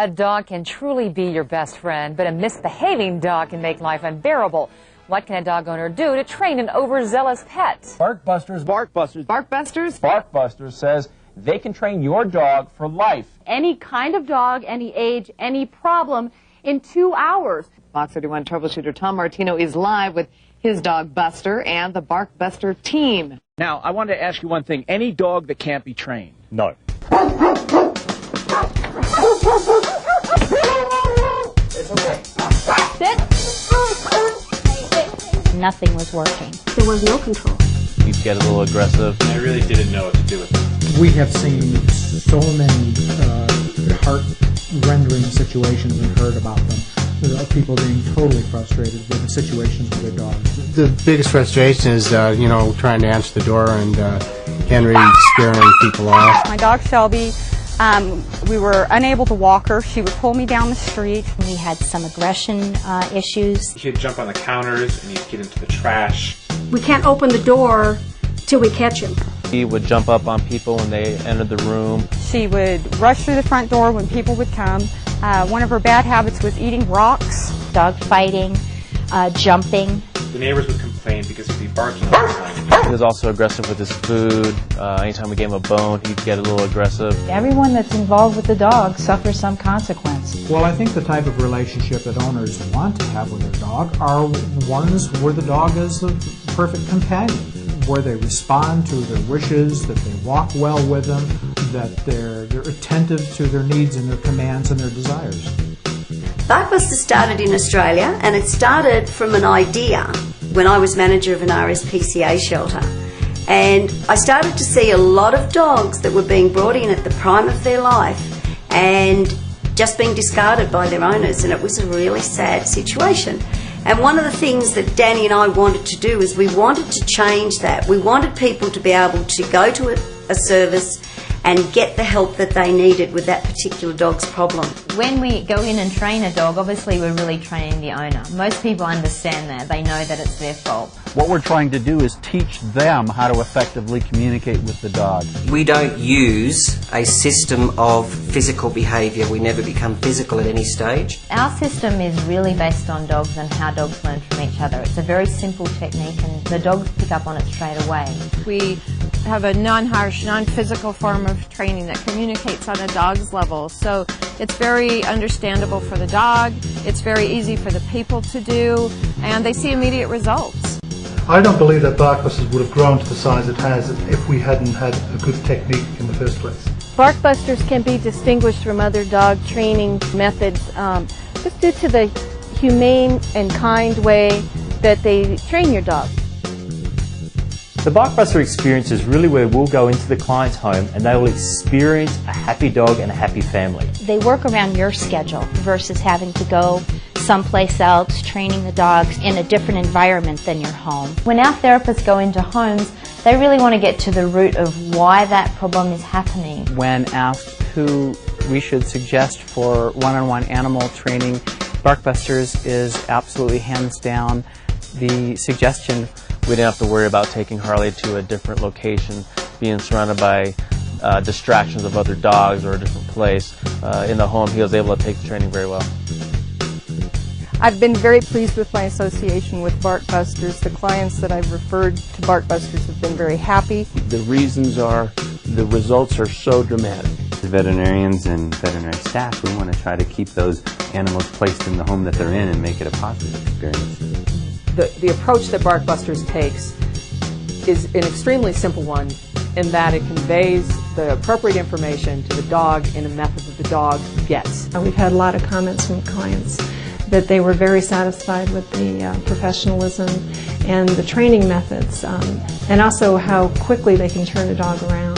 A dog can truly be your best friend, but a misbehaving dog can make life unbearable. What can a dog owner do to train an overzealous pet? BarkBusters says they can train your dog for life. Any kind of dog, any age, any problem in 2 hours. Fox 31 troubleshooter Tom Martino is live with his dog Buster and the BarkBuster team. Now, I wanted to ask you one thing. Any dog that can't be trained? No. It's okay. Sit. Nothing was working. There was no control. He'd get a little aggressive. I really didn't know what to do with him. We have seen so many heart-rendering situations and heard about them. Of people being totally frustrated with the situations with their dogs. The biggest frustration is, trying to answer the door and Henry scaring people off. My dog Shelby, we were unable to walk her. She would pull me down the street. We had some aggression issues. He'd jump on the counters and he'd get into the trash. We can't open the door till we catch him. He would jump up on people when they entered the room. She would rush through the front door when people would come. One of her bad habits was eating rocks. Dog fighting, jumping. The neighbors would complain because he'd be barking all the time. He was also aggressive with his food. Anytime we gave him a bone, he'd get a little aggressive. Everyone that's involved with the dog suffers some consequence. Well, I think the type of relationship that owners want to have with their dog are ones where the dog is a perfect companion, where they respond to their wishes, that they walk well with them, that they're attentive to their needs and their commands and their desires. BarkBusters started in Australia, and it started from an idea when I was manager of an RSPCA shelter. And I started to see a lot of dogs that were being brought in at the prime of their life and just being discarded by their owners, and it was a really sad situation. And one of the things that Danny and I wanted to do is we wanted to change that. We wanted people to be able to go to a service and get the help that they needed with that particular dog's problem. When we go in and train a dog, obviously we're really training the owner. Most people understand that. They know that it's their fault. What we're trying to do is teach them how to effectively communicate with the dog. We don't use a system of physical behaviour. We never become physical at any stage. Our system is really based on dogs and how dogs learn from each other. It's a very simple technique and the dogs pick up on it straight away. We have a non-harsh, non-physical form of training that communicates on a dog's level. So it's very understandable for the dog, it's very easy for the people to do, and they see immediate results. I don't believe that BarkBusters would have grown to the size it has if we hadn't had a good technique in the first place. BarkBusters can be distinguished from other dog training methods just due to the humane and kind way that they train your dog. The BarkBuster experience is really where we'll go into the client's home and they will experience a happy dog and a happy family. They work around your schedule versus having to go someplace else, training the dogs in a different environment than your home. When our therapists go into homes, they really want to get to the root of why that problem is happening. When asked who we should suggest for one-on-one animal training, BarkBusters is absolutely hands down the suggestion. We didn't have to worry about taking Harley to a different location, being surrounded by distractions of other dogs or a different place. In the home, he was able to take the training very well. I've been very pleased with my association with BarkBusters. The clients that I've referred to BarkBusters have been very happy. The reasons are the results are so dramatic. As veterinarians and veterinary staff, we want to try to keep those animals placed in the home that they're in and make it a positive experience. The approach that BarkBusters takes is an extremely simple one in that it conveys the appropriate information to the dog in a method that the dog gets. We've had a lot of comments from clients that they were very satisfied with the professionalism and the training methods, and also how quickly they can turn a dog around.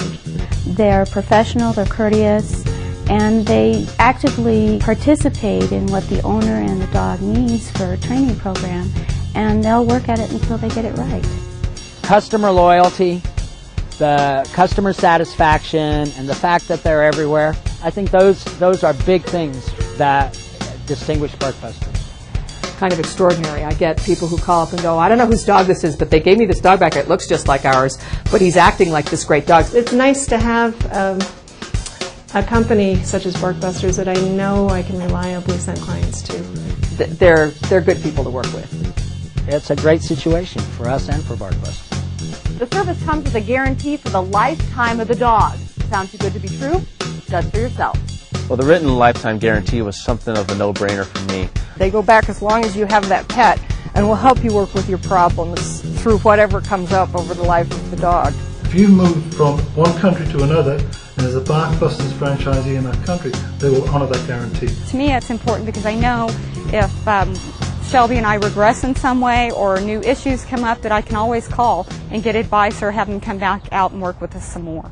They're professional, they're courteous, and they actively participate in what the owner and the dog needs for a training program, and they'll work at it until they get it right. Customer loyalty, the customer satisfaction, and the fact that they're everywhere, I think those are big things that distinguish BarkBusters. Kind of extraordinary. I get people who call up and go, I don't know whose dog this is, but they gave me this dog back. It looks just like ours, but he's acting like this great dog. It's nice to have a company such as BarkBusters that I know I can reliably send clients to. They're good people to work with. It's a great situation for us and for BarkBusters. The service comes with a guarantee for the lifetime of the dog. Sounds too good to be true? Judge for yourself. Well, the written lifetime guarantee was something of a no-brainer for me. They go back as long as you have that pet, and will help you work with your problems through whatever comes up over the life of the dog. If you move from one country to another, and there's a BarkBusters franchisee in that country, they will honour that guarantee. To me, it's important because I know if Shelby and I regress in some way or new issues come up, that I can always call and get advice or have them come back out and work with us some more.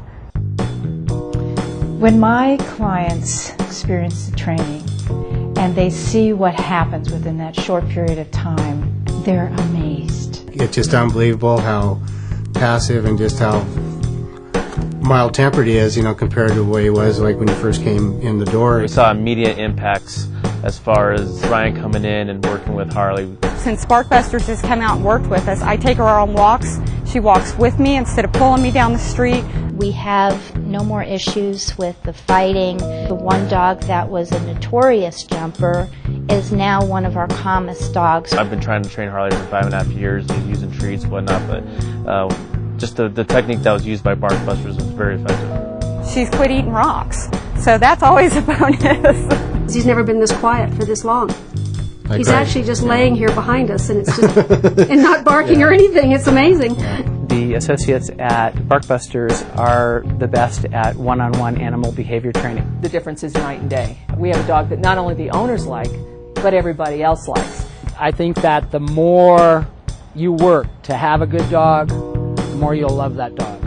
When my clients experience the training and they see what happens within that short period of time, they're amazed. It's just unbelievable how passive and just how mild-tempered he is, compared to the way he was like when he first came in the door. We saw immediate impacts as far as Ryan coming in and working with Harley. Since BarkBusters has come out and worked with us, I take her on walks. She walks with me instead of pulling me down the street. We have no more issues with the fighting. The one dog that was a notorious jumper is now one of our calmest dogs. I've been trying to train Harley for 5.5 years, using treats and whatnot, but just the technique that was used by BarkBusters was very effective. She's quit eating rocks, so that's always a bonus. He's never been this quiet for this long. He's actually just laying here behind us, and it's just and not barking or anything. It's amazing. The associates at BarkBusters are the best at one-on-one animal behavior training. The difference is night and day. We have a dog that not only the owners like, but everybody else likes. I think that the more you work to have a good dog, the more you'll love that dog.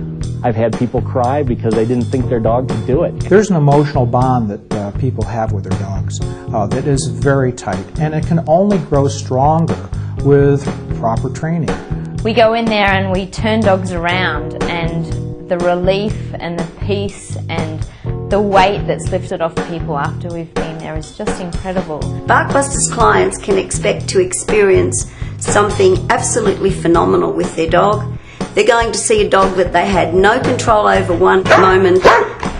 I've had people cry because they didn't think their dog could do it. There's an emotional bond that people have with their dogs that is very tight, and it can only grow stronger with proper training. We go in there and we turn dogs around, and the relief and the peace and the weight that's lifted off people after we've been there is just incredible. BarkBusters clients can expect to experience something absolutely phenomenal with their dog. They're going to see a dog that they had no control over one moment,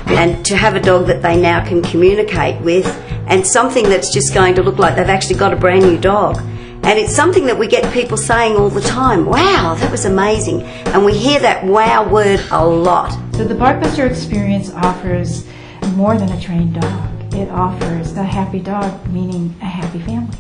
and to have a dog that they now can communicate with, and something that's just going to look like they've actually got a brand new dog. And it's something that we get people saying all the time, wow, that was amazing. And we hear that wow word a lot. So the BarkBuster experience offers more than a trained dog. It offers a happy dog, meaning a happy family.